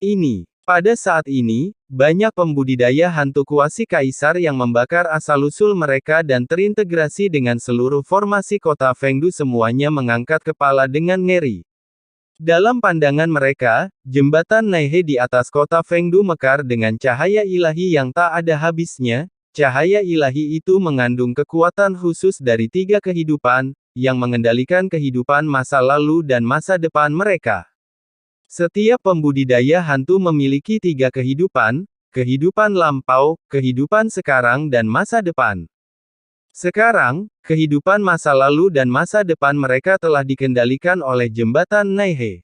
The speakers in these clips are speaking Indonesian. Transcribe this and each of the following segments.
ini. Pada saat ini, banyak pembudidaya hantu kuasi kaisar yang membakar asal-usul mereka dan terintegrasi dengan seluruh formasi kota Fengdu, semuanya mengangkat kepala dengan ngeri. Dalam pandangan mereka, jembatan Naihe di atas kota Fengdu mekar dengan cahaya ilahi yang tak ada habisnya. Cahaya ilahi itu mengandung kekuatan khusus dari 3 kehidupan, yang mengendalikan kehidupan masa lalu dan masa depan mereka. Setiap pembudidaya hantu memiliki 3 kehidupan, kehidupan lampau, kehidupan sekarang dan masa depan. Sekarang, kehidupan masa lalu dan masa depan mereka telah dikendalikan oleh jembatan Naihe.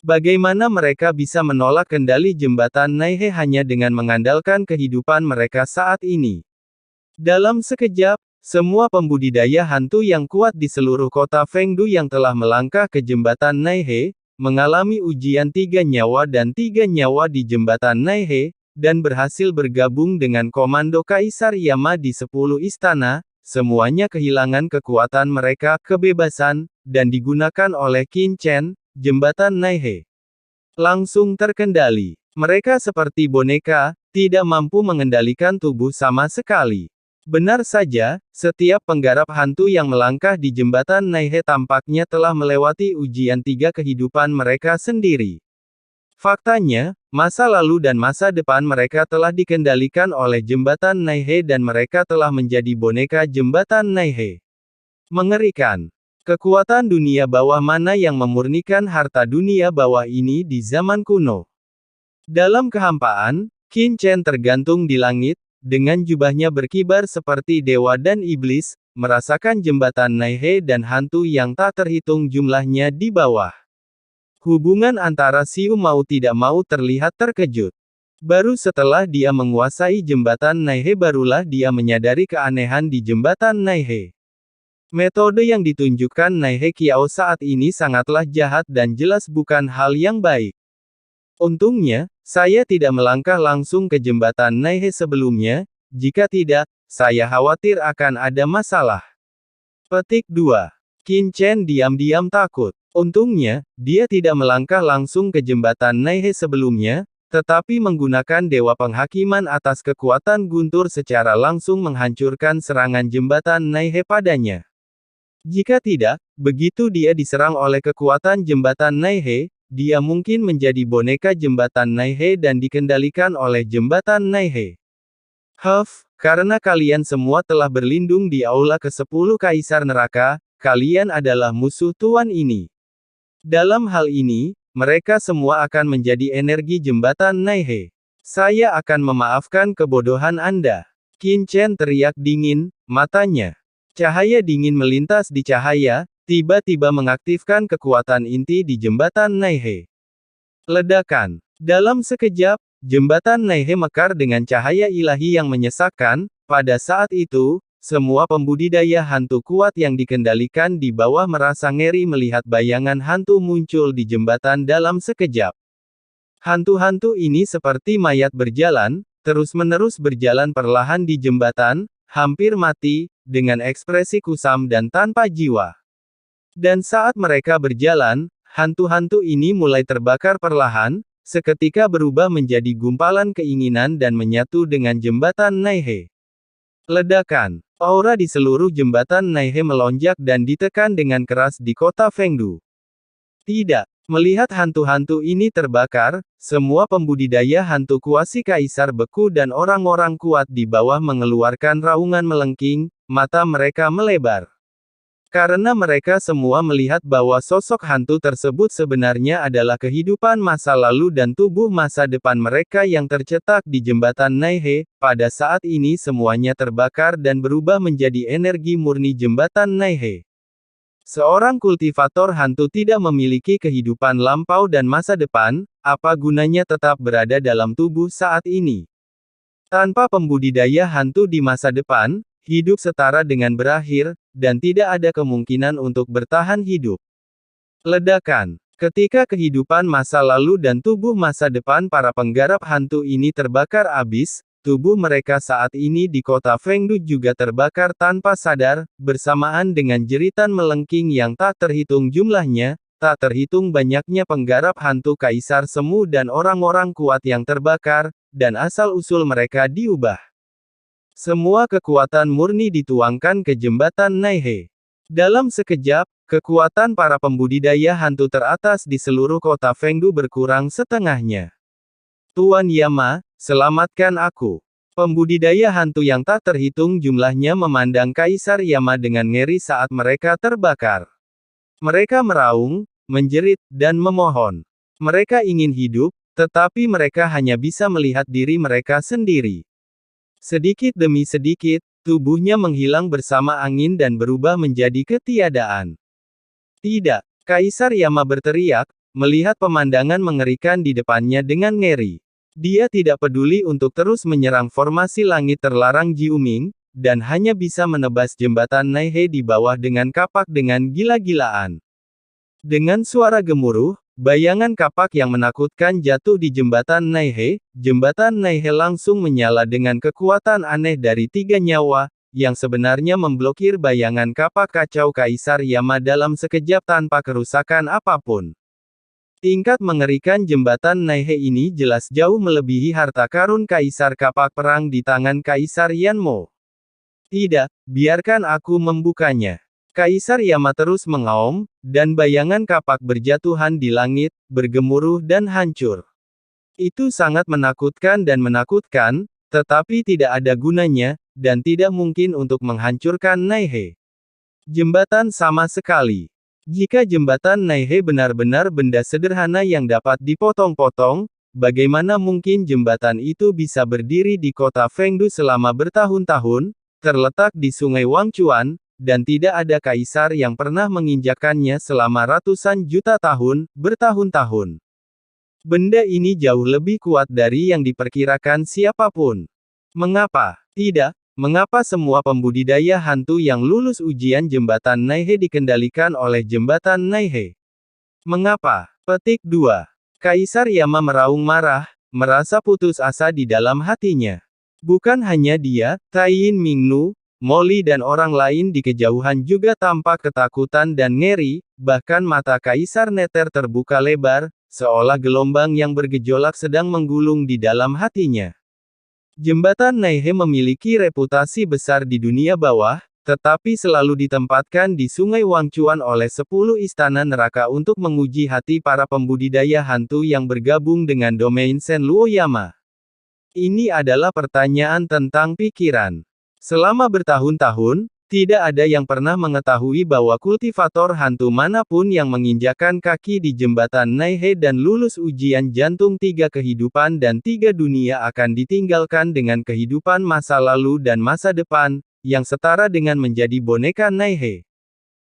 Bagaimana mereka bisa menolak kendali jembatan Naihe hanya dengan mengandalkan kehidupan mereka saat ini? Dalam sekejap, semua pembudidaya hantu yang kuat di seluruh kota Fengdu yang telah melangkah ke jembatan Naihe, mengalami ujian 3 nyawa dan 3 nyawa di jembatan Naihe, dan berhasil bergabung dengan komando Kaisar Yama di 10 istana, semuanya kehilangan kekuatan mereka, kebebasan, dan digunakan oleh Qin Chen, jembatan Naihe langsung terkendali. Mereka seperti boneka, tidak mampu mengendalikan tubuh sama sekali. Benar saja, setiap penggarap hantu yang melangkah di jembatan Naihe tampaknya telah melewati ujian 3 kehidupan mereka sendiri. Faktanya, masa lalu dan masa depan mereka telah dikendalikan oleh jembatan Naihe dan mereka telah menjadi boneka jembatan Naihe. Mengerikan. Kekuatan dunia bawah mana yang memurnikan harta dunia bawah ini di zaman kuno? Dalam kehampaan, Qin Chen tergantung di langit, dengan jubahnya berkibar seperti dewa dan iblis, merasakan jembatan Naihe dan hantu yang tak terhitung jumlahnya di bawah. Hubungan antara Xiu mau tidak mau terlihat terkejut. Baru setelah dia menguasai jembatan Naihe barulah dia menyadari keanehan di jembatan Naihe. Metode yang ditunjukkan Naihe Qiao saat ini sangatlah jahat dan jelas bukan hal yang baik. Untungnya, saya tidak melangkah langsung ke jembatan Naihe sebelumnya, jika tidak, saya khawatir akan ada masalah. Petik 2. Qin Chen diam-diam takut. Untungnya, dia tidak melangkah langsung ke jembatan Naihe sebelumnya, tetapi menggunakan dewa penghakiman atas kekuatan guntur secara langsung menghancurkan serangan jembatan Naihe padanya. Jika tidak, begitu dia diserang oleh kekuatan jembatan Naihe, dia mungkin menjadi boneka jembatan Naihe dan dikendalikan oleh jembatan Naihe. Karena kalian semua telah berlindung di aula ke-10 Kaisar Neraka, kalian adalah musuh tuan ini. Dalam hal ini, mereka semua akan menjadi energi jembatan Naihe. Saya akan memaafkan kebodohan Anda. Qin Chen teriak dingin, matanya. Cahaya dingin melintas di cahaya, tiba-tiba mengaktifkan kekuatan inti di jembatan Naihe. Ledakan. Dalam sekejap, jembatan Naihe mekar dengan cahaya ilahi yang menyesakkan. Pada saat itu, semua pembudidaya hantu kuat yang dikendalikan di bawah merasa ngeri melihat bayangan hantu muncul di jembatan dalam sekejap. Hantu-hantu ini seperti mayat berjalan, terus-menerus berjalan perlahan di jembatan, hampir mati, dengan ekspresi kusam dan tanpa jiwa. Dan saat mereka berjalan, hantu-hantu ini mulai terbakar perlahan, seketika berubah menjadi gumpalan keinginan dan menyatu dengan jembatan Naihe. Ledakan. Aura di seluruh jembatan Naihe melonjak dan ditekan dengan keras di kota Fengdu. Tidak. Melihat hantu-hantu ini terbakar, semua pembudidaya hantu kuasi kaisar beku dan orang-orang kuat di bawah mengeluarkan raungan melengking, mata mereka melebar. Karena mereka semua melihat bahwa sosok hantu tersebut sebenarnya adalah kehidupan masa lalu dan tubuh masa depan mereka yang tercetak di jembatan Naihe. Pada saat ini semuanya terbakar dan berubah menjadi energi murni jembatan Naihe. Seorang kultivator hantu tidak memiliki kehidupan lampau dan masa depan, apa gunanya tetap berada dalam tubuh saat ini? Tanpa pembudidaya hantu di masa depan, hidup setara dengan berakhir, dan tidak ada kemungkinan untuk bertahan hidup. Ledakan. Ketika kehidupan masa lalu dan tubuh masa depan para penggarap hantu ini terbakar abis, tubuh mereka saat ini di kota Fengdu juga terbakar tanpa sadar, bersamaan dengan jeritan melengking yang tak terhitung jumlahnya, tak terhitung banyaknya penggarap hantu kaisar semu dan orang-orang kuat yang terbakar, dan asal-usul mereka diubah. Semua kekuatan murni dituangkan ke jembatan Naihe. Dalam sekejap, kekuatan para pembudidaya hantu teratas di seluruh kota Fengdu berkurang setengahnya. Tuan Yama, selamatkan aku. Pembudidaya hantu yang tak terhitung jumlahnya memandang Kaisar Yama dengan ngeri saat mereka terbakar. Mereka meraung, menjerit, dan memohon. Mereka ingin hidup, tetapi mereka hanya bisa melihat diri mereka sendiri. Sedikit demi sedikit, tubuhnya menghilang bersama angin dan berubah menjadi ketiadaan. Tidak, Kaisar Yama berteriak, melihat pemandangan mengerikan di depannya dengan ngeri. Dia tidak peduli untuk terus menyerang formasi langit terlarang Jiuming, dan hanya bisa menebas jembatan Naihe di bawah dengan kapak dengan gila-gilaan. Dengan suara gemuruh, bayangan kapak yang menakutkan jatuh di jembatan Naihe. Jembatan Naihe langsung menyala dengan kekuatan aneh dari 3 nyawa, yang sebenarnya memblokir bayangan kapak kacau Kaisar Yama dalam sekejap tanpa kerusakan apapun. Tingkat mengerikan jembatan Naihe ini jelas jauh melebihi harta karun Kaisar Kapak Perang di tangan Kaisar Yanmo. Tidak, biarkan aku membukanya. Kaisar Yama terus mengaum, dan bayangan kapak berjatuhan di langit, bergemuruh dan hancur. Itu sangat menakutkan, tetapi tidak ada gunanya, dan tidak mungkin untuk menghancurkan Naihe. Jembatan sama sekali. Jika jembatan Naihe benar-benar benda sederhana yang dapat dipotong-potong, bagaimana mungkin jembatan itu bisa berdiri di kota Fengdu selama bertahun-tahun, terletak di sungai Wangchuan, dan tidak ada kaisar yang pernah menginjakannya selama ratusan juta tahun, bertahun-tahun. Benda ini jauh lebih kuat dari yang diperkirakan siapapun. Mengapa? Tidak. Mengapa semua pembudidaya hantu yang lulus ujian jembatan Naihe dikendalikan oleh jembatan Naihe? Mengapa? Petik 2. Kaisar Yama meraung marah, merasa putus asa di dalam hatinya. Bukan hanya dia, Taiyin Mingnu, Molly dan orang lain di kejauhan juga tampak ketakutan dan ngeri, bahkan mata Kaisar Nether terbuka lebar, seolah gelombang yang bergejolak sedang menggulung di dalam hatinya. Jembatan Naihe memiliki reputasi besar di dunia bawah, tetapi selalu ditempatkan di sungai Wangchuan oleh 10 istana neraka untuk menguji hati para pembudidaya hantu yang bergabung dengan domain Shen Luoyama. Ini adalah pertanyaan tentang pikiran. Selama bertahun-tahun, tidak ada yang pernah mengetahui bahwa kultivator hantu manapun yang menginjakan kaki di jembatan Naihe dan lulus ujian jantung 3 kehidupan dan 3 dunia akan ditinggalkan dengan kehidupan masa lalu dan masa depan, yang setara dengan menjadi boneka Naihe.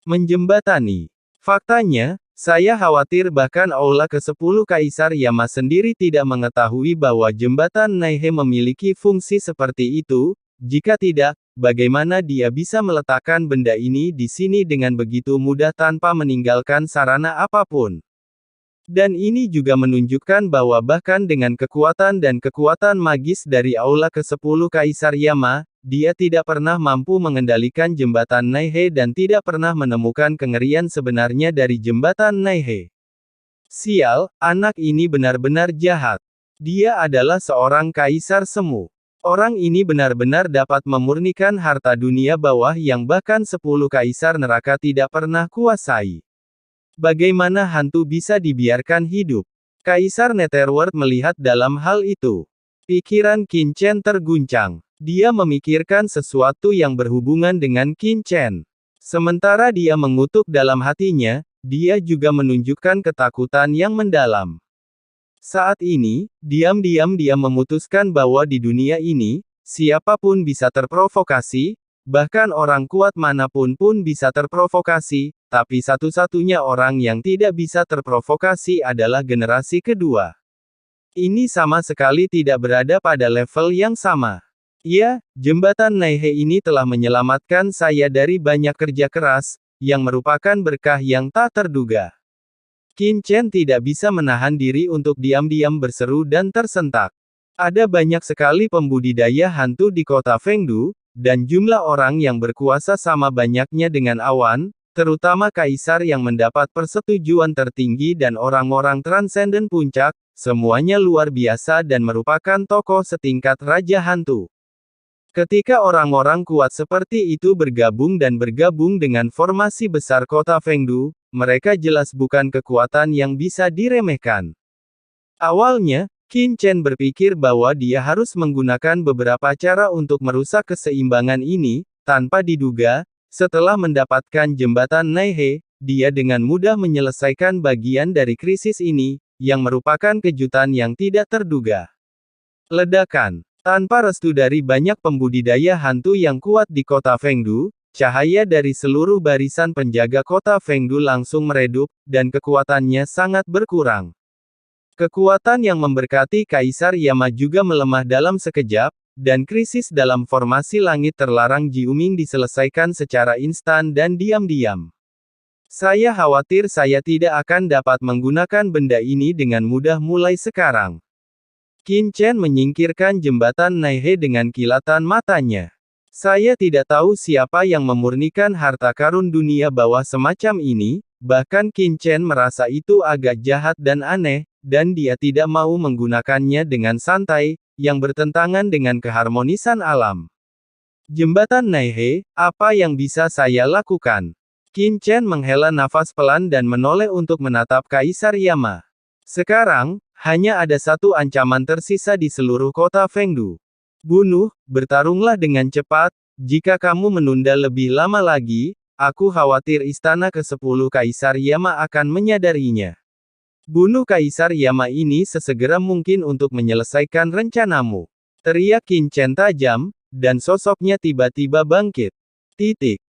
Menjembatani. Faktanya, saya khawatir bahkan Aula ke-10 Kaisar Yama sendiri tidak mengetahui bahwa jembatan Naihe memiliki fungsi seperti itu. Jika tidak, bagaimana dia bisa meletakkan benda ini di sini dengan begitu mudah tanpa meninggalkan sarana apapun? Dan ini juga menunjukkan bahwa bahkan dengan kekuatan dan kekuatan magis dari Aula ke-10 Kaisar Yama, dia tidak pernah mampu mengendalikan jembatan Naihe dan tidak pernah menemukan kengerian sebenarnya dari jembatan Naihe. Sial, anak ini benar-benar jahat. Dia adalah seorang kaisar semu. Orang ini benar-benar dapat memurnikan harta dunia bawah yang bahkan 10 kaisar neraka tidak pernah kuasai. Bagaimana hantu bisa dibiarkan hidup? Kaisar Netherworld melihat dalam hal itu. Pikiran Qin Chen terguncang. Dia memikirkan sesuatu yang berhubungan dengan Qin Chen. Sementara dia mengutuk dalam hatinya, dia juga menunjukkan ketakutan yang mendalam. Saat ini, diam-diam dia memutuskan bahwa di dunia ini, siapapun bisa terprovokasi, bahkan orang kuat manapun pun bisa terprovokasi, tapi satu-satunya orang yang tidak bisa terprovokasi adalah generasi kedua. Ini sama sekali tidak berada pada level yang sama. Ya, jembatan Naihe ini telah menyelamatkan saya dari banyak kerja keras, yang merupakan berkah yang tak terduga. Qin Chen tidak bisa menahan diri untuk diam-diam berseru dan tersentak. Ada banyak sekali pembudidaya hantu di kota Fengdu, dan jumlah orang yang berkuasa sama banyaknya dengan awan, terutama kaisar yang mendapat persetujuan tertinggi dan orang-orang transenden puncak, semuanya luar biasa dan merupakan tokoh setingkat Raja Hantu. Ketika orang-orang kuat seperti itu bergabung dengan formasi besar kota Fengdu, mereka jelas bukan kekuatan yang bisa diremehkan. Awalnya, Qin Chen berpikir bahwa dia harus menggunakan beberapa cara untuk merusak keseimbangan ini, tanpa diduga, setelah mendapatkan jembatan Naihe, dia dengan mudah menyelesaikan bagian dari krisis ini, yang merupakan kejutan yang tidak terduga. Ledakan. Tanpa restu dari banyak pembudidaya hantu yang kuat di kota Fengdu, cahaya dari seluruh barisan penjaga kota Fengdu langsung meredup, dan kekuatannya sangat berkurang. Kekuatan yang memberkati Kaisar Yama juga melemah dalam sekejap, dan krisis dalam formasi langit terlarang Jiuming diselesaikan secara instan dan diam-diam. Saya khawatir saya tidak akan dapat menggunakan benda ini dengan mudah mulai sekarang. Qin Chen menyingkirkan jembatan Naihe dengan kilatan matanya. Saya tidak tahu siapa yang memurnikan harta karun dunia bawah semacam ini, bahkan Qin Chen merasa itu agak jahat dan aneh, dan dia tidak mau menggunakannya dengan santai, yang bertentangan dengan keharmonisan alam. Jembatan Naihe, apa yang bisa saya lakukan? Qin Chen menghela nafas pelan dan menoleh untuk menatap Kaisar Yama. Sekarang, hanya ada satu ancaman tersisa di seluruh kota Fengdu. Bunuh, bertarunglah dengan cepat, jika kamu menunda lebih lama lagi, aku khawatir istana ke-10 Kaisar Yama akan menyadarinya. Bunuh Kaisar Yama ini sesegera mungkin untuk menyelesaikan rencanamu. Teriak Qin Chen tajam, dan sosoknya tiba-tiba bangkit.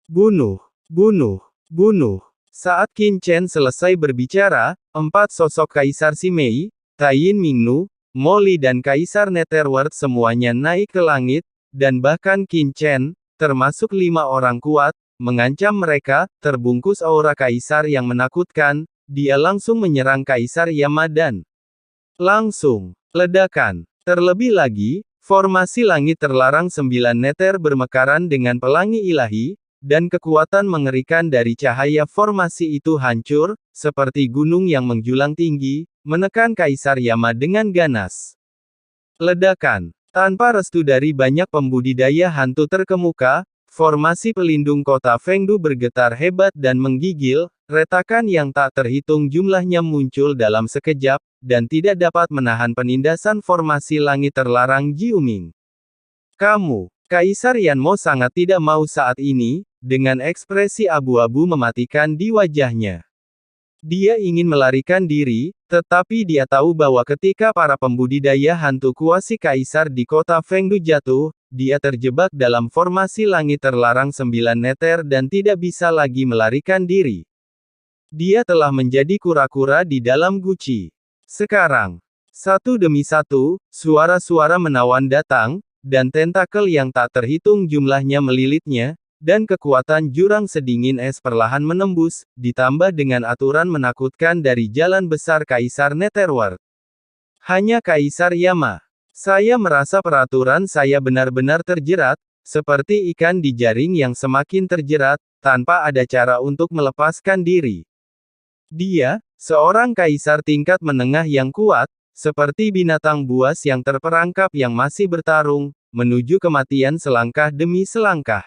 Bunuh, bunuh, bunuh. Saat Qin Chen selesai berbicara, 4 sosok Kaisar Simei, Taiyin Mingnu, Moli dan Kaisar Netherworld semuanya naik ke langit, dan bahkan Qin Chen, termasuk 5 orang kuat, mengancam mereka, terbungkus aura Kaisar yang menakutkan, dia langsung menyerang Kaisar Yama dan langsung, ledakan. Terlebih lagi, formasi langit terlarang 9 neter bermekaran dengan pelangi ilahi, dan kekuatan mengerikan dari cahaya formasi itu hancur, seperti gunung yang menjulang tinggi, menekan Kaisar Yama dengan ganas. Ledakan. Tanpa restu dari banyak pembudidaya hantu terkemuka, formasi pelindung kota Fengdu bergetar hebat dan menggigil, retakan yang tak terhitung jumlahnya muncul dalam sekejap, dan tidak dapat menahan penindasan formasi langit terlarang Jiuming. Kamu, Kaisar Yanmo sangat tidak mau saat ini, dengan ekspresi abu-abu mematikan di wajahnya. Dia ingin melarikan diri, tetapi dia tahu bahwa ketika para pembudidaya hantu kuasi Kaisar di kota Fengdu jatuh, dia terjebak dalam formasi langit terlarang 9 neter dan tidak bisa lagi melarikan diri. Dia telah menjadi kura-kura di dalam guci. Sekarang, satu demi satu, suara-suara menawan datang, dan tentakel yang tak terhitung jumlahnya melilitnya, dan kekuatan jurang sedingin es perlahan menembus, ditambah dengan aturan menakutkan dari jalan besar Kaisar Netherworld. Hanya Kaisar Yama. Saya merasa peraturan saya benar-benar terjerat, seperti ikan di jaring yang semakin terjerat, tanpa ada cara untuk melepaskan diri. Dia, seorang kaisar tingkat menengah yang kuat, seperti binatang buas yang terperangkap yang masih bertarung, menuju kematian selangkah demi selangkah.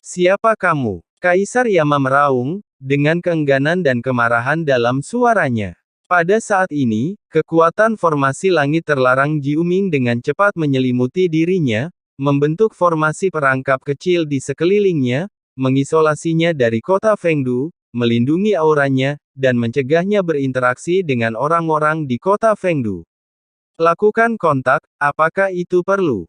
Siapa kamu? Kaisar Yama meraung, dengan keengganan dan kemarahan dalam suaranya. Pada saat ini, kekuatan formasi langit terlarang Jiuming dengan cepat menyelimuti dirinya, membentuk formasi perangkap kecil di sekelilingnya, mengisolasinya dari kota Fengdu, melindungi auranya, dan mencegahnya berinteraksi dengan orang-orang di kota Fengdu. Lakukan kontak, apakah itu perlu?